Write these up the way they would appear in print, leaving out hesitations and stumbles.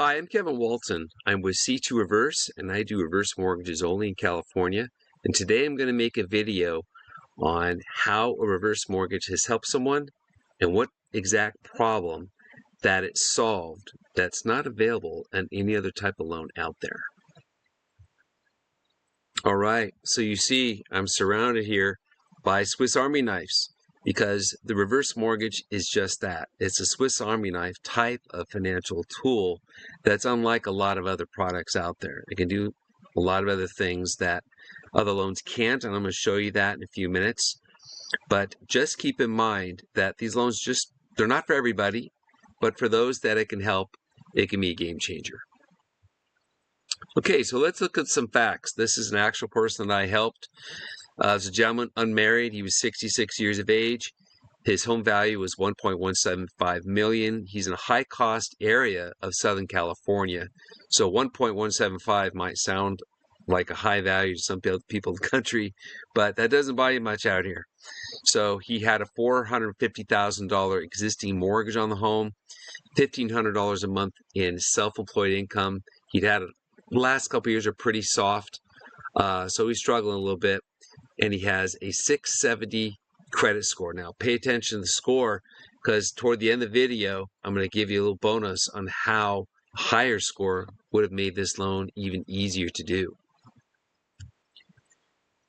Hi, I'm Kevin Walton. I'm with C2 Reverse, and I do reverse mortgages only in California. And today I'm going to make a video on how a reverse mortgage has helped someone and what exact problem that it solved that's not available on any other type of loan out there. All right, so you see I'm surrounded here by Swiss Army knives because the reverse mortgage is just that. It's a Swiss Army knife type of financial tool that's unlike a lot of other products out there. It can do a lot of other things that other loans can't, and I'm going to show you that in a few minutes. But just keep in mind that these loans they're not for everybody, but for those that it can help, it can be a game changer. Okay, so let's look at some facts. This is an actual person that I helped. As a gentleman, unmarried. He was 66 years of age. His home value was $1.175 million. He's in a high-cost area of Southern California. So 1.175 might sound like a high value to some people in the country, but that doesn't buy you much out here. So he had a $450,000 existing mortgage on the home, $1,500 a month in self-employed income. He'd had the last couple of years are pretty soft, so he's struggling a little bit, and he has a 670 credit score. Now, pay attention to the score, because toward the end of the video, I'm going to give you a little bonus on how a higher score would have made this loan even easier to do.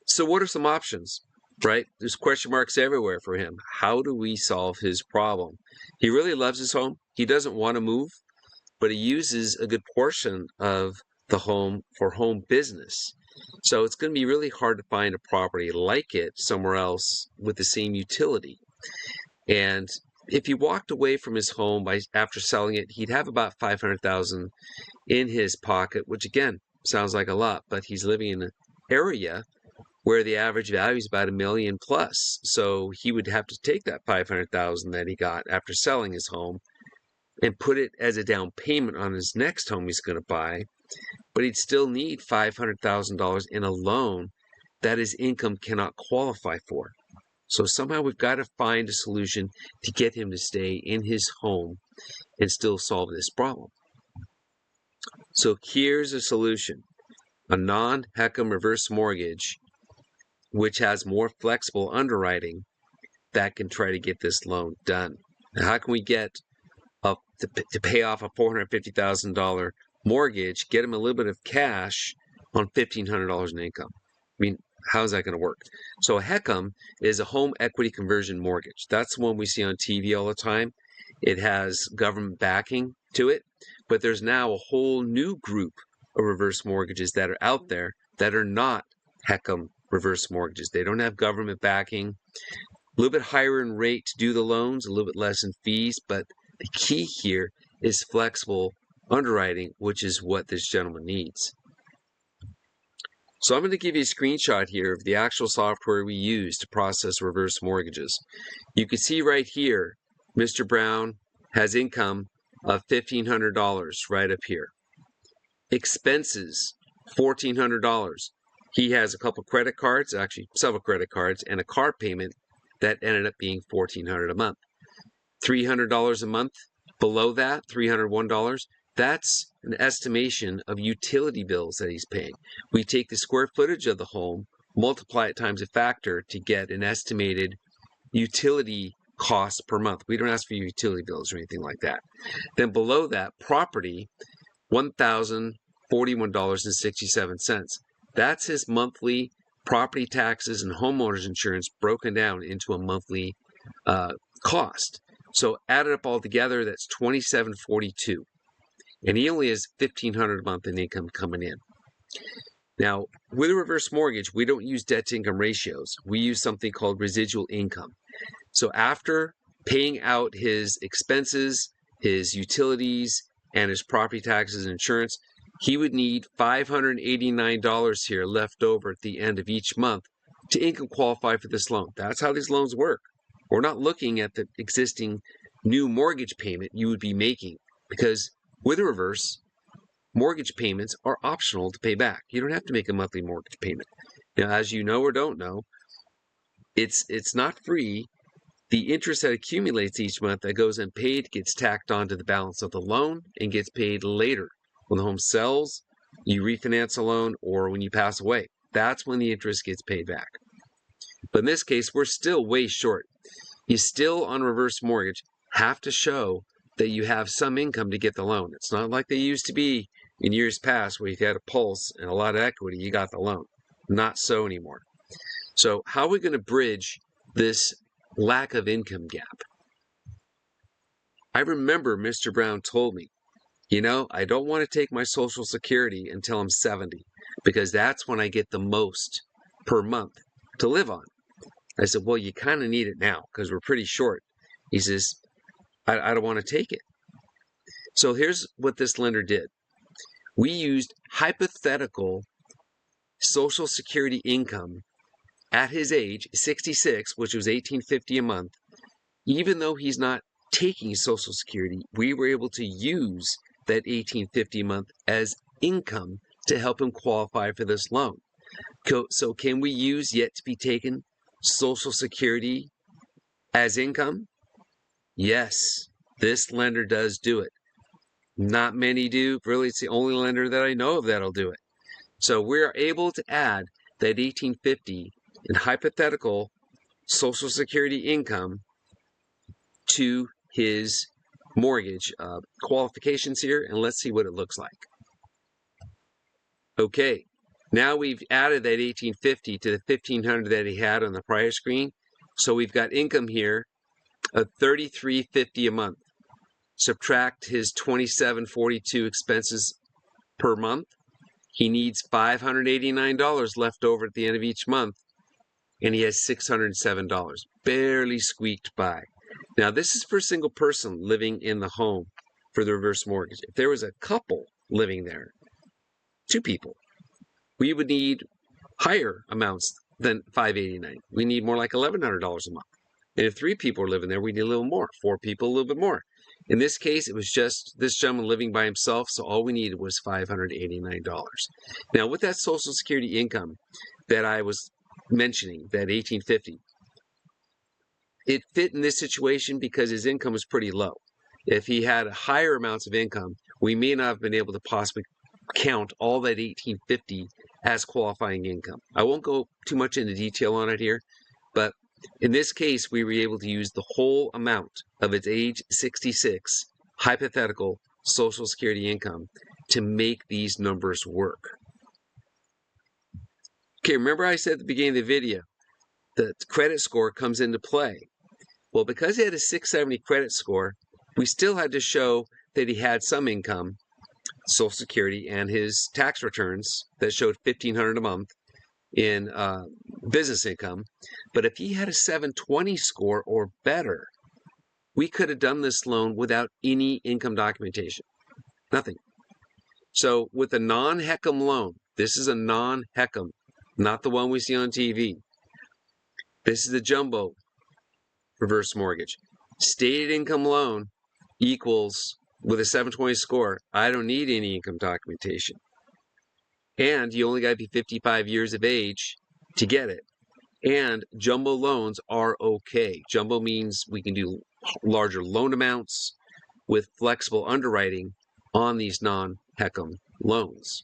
So what are some options, right? There's question marks everywhere for him. How do we solve his problem? He really loves his home. He doesn't want to move, but he uses a good portion of the home for home business. So it's going to be really hard to find a property like it somewhere else with the same utility. And if he walked away from his home after selling it, he'd have about $500,000 in his pocket, which again sounds like a lot, but he's living in an area where the average value is about $1 million plus. So he would have to take that $500,000 that he got after selling his home and put it as a down payment on his next home he's going to buy. But he'd still need $500,000 in a loan that his income cannot qualify for. So somehow we've got to find a solution to get him to stay in his home and still solve this problem. So here's a solution: a non-HECM reverse mortgage, which has more flexible underwriting that can try to get this loan done. Now, how can we get to pay off a $450,000 mortgage, get him a little bit of cash on $1,500 in income? I mean, how's that going to work? So a HECM is a home equity conversion mortgage. That's the one we see on TV all the time. It has government backing to it, but there's now a whole new group of reverse mortgages that are out there that are not HECM reverse mortgages. They don't have government backing. A little bit higher in rate to do the loans, a little bit less in fees, but the key here is flexible underwriting, which is what this gentleman needs. So I'm going to give you a screenshot here of the actual software we use to process reverse mortgages. You can see right here, Mr. Brown has income of $1,500 right up here. Expenses, $1,400. He has a couple credit cards, actually several credit cards, and a car payment that ended up being $1,400 a month. $300 a month below that, $301, that's an estimation of utility bills that he's paying. We take the square footage of the home, multiply it times a factor to get an estimated utility cost per month. We don't ask for utility bills or anything like that. Then below that, property, $1,041.67. That's his monthly property taxes and homeowners insurance broken down into a monthly cost. So added up all together, that's $2,742. And he only has $1,500 a month in income coming in. Now, with a reverse mortgage, we don't use debt to income ratios. We use something called residual income. So after paying out his expenses, his utilities, and his property taxes and insurance, he would need $589 here left over at the end of each month to income qualify for this loan. That's how these loans work. We're not looking at the existing new mortgage payment you would be making, because with a reverse, mortgage payments are optional to pay back. You don't have to make a monthly mortgage payment. Now, as you know or don't know, it's not free The interest that accumulates each month that goes unpaid gets tacked onto the balance of the loan and gets paid later. When the home sells, you refinance a loan, or when you pass away. That's when the interest gets paid back. But in this case, we're still way short. You still, on reverse mortgage, have to show that you have some income to get the loan. It's not like they used to be in years past where if you had a pulse and a lot of equity, you got the loan. Not so anymore. So how are we going to bridge this lack of income gap? I remember Mr. Brown told me, I don't want to take my Social Security until I'm 70 because that's when I get the most per month to live on. I said, well, you kind of need it now because we're pretty short. He says, I don't want to take it. So here's what this lender did. We used hypothetical Social Security income at his age, 66, which was $1,850 a month. Even though he's not taking Social Security, we were able to use that $1,850 a month as income to help him qualify for this loan. So can we use yet to be taken Social Security as income? Yes, this lender does do it. Not many do. Really, it's the only lender that I know of that'll do it. So we're able to add that $1,850 in hypothetical Social Security income to his mortgage qualifications here, and let's see what it looks like. Okay, now we've added that $1,850 to the $1,500 that he had on the prior screen. So we've got income here of $3,350 a month. Subtract his $2,742 expenses per month. He needs $589 left over at the end of each month, and he has $607. Barely squeaked by. Now, this is for a single person living in the home for the reverse mortgage. If there was a couple living there, 2 people, we would need higher amounts than $589. We need more like $1,100 a month. And if 3 people are living there, we need a little more. 4 people, a little bit more. In this case, it was just this gentleman living by himself, so all we needed was $589. Now, with that Social Security income that I was mentioning, that $1,850, it fit in this situation because his income was pretty low. If he had higher amounts of income, we may not have been able to possibly count all that $1,850 as qualifying income. I won't go too much into detail on it here, but in this case, we were able to use the whole amount of its age 66 hypothetical Social Security income to make these numbers work. Okay, remember I said at the beginning of the video that credit score comes into play. Well, because he had a 670 credit score, we still had to show that he had some income, Social Security, and his tax returns that showed $1,500 a month in business income. But if he had a 720 score or better, we could have done this loan without any income documentation. Nothing. So with a non-HECM loan, this is a non-HECM, not the one we see on TV. This is the jumbo reverse mortgage. Stated income loan equals, with a 720 score, I don't need any income documentation. And you only got to be 55 years of age to get it. And jumbo loans are okay. Jumbo means we can do larger loan amounts with flexible underwriting on these non-HECM loans.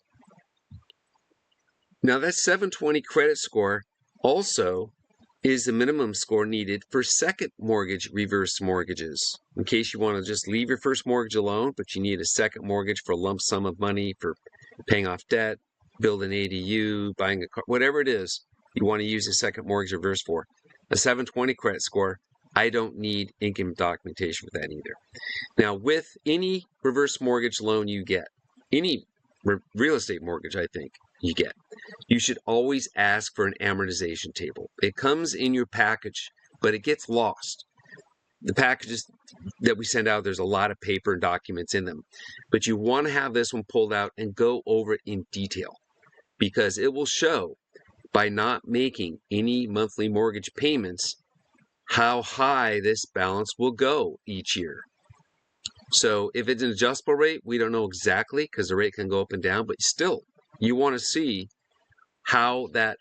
Now that 720 credit score also is the minimum score needed for second mortgage reverse mortgages. In case you want to just leave your first mortgage alone, but you need a second mortgage for a lump sum of money for paying off debt, building an ADU, buying a car, whatever it is you want to use a second mortgage reverse for. A 720 credit score, I don't need income documentation for that either. Now, with any reverse mortgage loan you get, any real estate mortgage, I think, you get, you should always ask for an amortization table. It comes in your package, but it gets lost. The packages that we send out, there's a lot of paper and documents in them. But you want to have this one pulled out and go over it in detail, because it will show, by not making any monthly mortgage payments, how high this balance will go each year. So if it's an adjustable rate, we don't know exactly because the rate can go up and down, but still, you want to see how that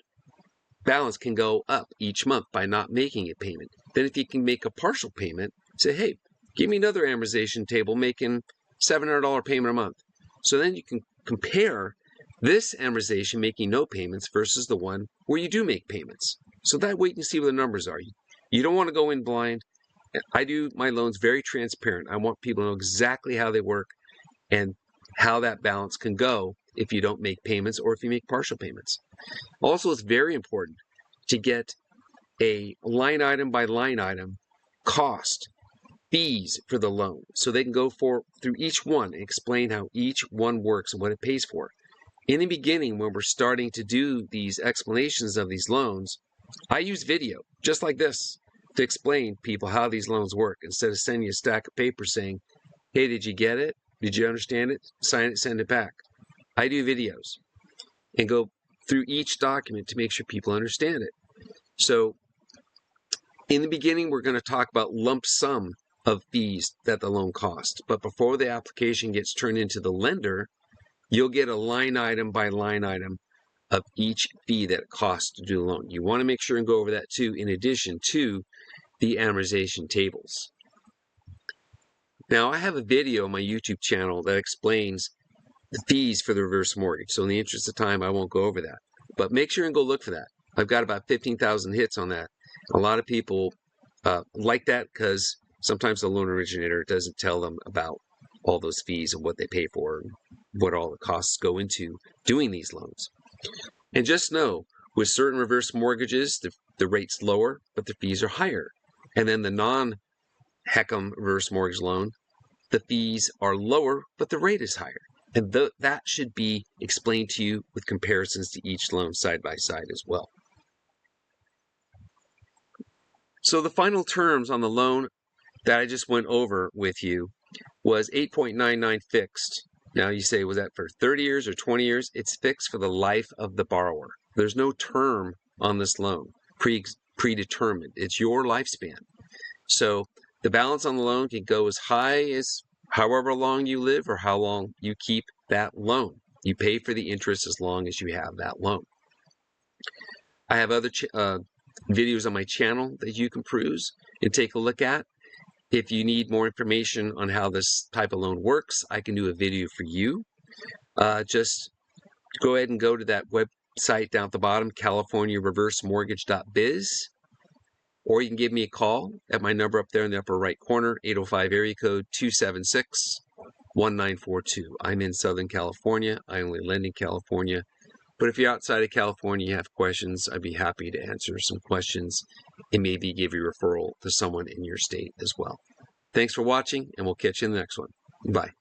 balance can go up each month by not making a payment. Then if you can make a partial payment, say, hey, give me another amortization table making $700 payment a month. So then you can compare this amortization making no payments versus the one where you do make payments. So that way you can see what the numbers are. You don't want to go in blind. I do my loans very transparent. I want people to know exactly how they work and how that balance can go if you don't make payments or if you make partial payments. Also, it's very important to get a line item by line item cost, fees for the loan, so they can go through each one and explain how each one works and what it pays for. In the beginning, when we're starting to do these explanations of these loans, I use video, just like this, to explain people how these loans work, instead of sending you a stack of paper saying, hey, did you get it? Did you understand it? Sign it, send it back. I do videos and go through each document to make sure people understand it. So in the beginning, we're going to talk about lump sum of fees that the loan costs. But before the application gets turned into the lender, you'll get a line item by line item of each fee that it costs to do the loan. You want to make sure and go over that too, in addition to the amortization tables. Now, I have a video on my YouTube channel that explains the fees for the reverse mortgage. So in the interest of time, I won't go over that. But make sure and go look for that. I've got about 15,000 hits on that. A lot of people like that because sometimes the loan originator doesn't tell them about all those fees and what they pay for and what all the costs go into doing these loans. And just know, with certain reverse mortgages, the rate's lower, but the fees are higher. And then the non-HECM reverse mortgage loan, the fees are lower, but the rate is higher. And that should be explained to you with comparisons to each loan side by side as well. So the final terms on the loan that I just went over with you was 8.99 fixed. Now you say, was that for 30 years or 20 years? It's fixed for the life of the borrower. There's no term on this loan, predetermined. It's your lifespan. So the balance on the loan can go as high as however long you live or how long you keep that loan. You pay for the interest as long as you have that loan. I have other videos on my channel that you can peruse and take a look at. If you need more information on how this type of loan works, I can do a video for you. Just go ahead and go to that website down at the bottom, californiareversemortgage.biz, or you can give me a call at my number up there in the upper right corner, 805 area code 276-1942. I'm in Southern California. I only lend in California. But if you're outside of California, you have questions, I'd be happy to answer some questions and maybe give you a referral to someone in your state as well. Thanks for watching, and we'll catch you in the next one. Bye.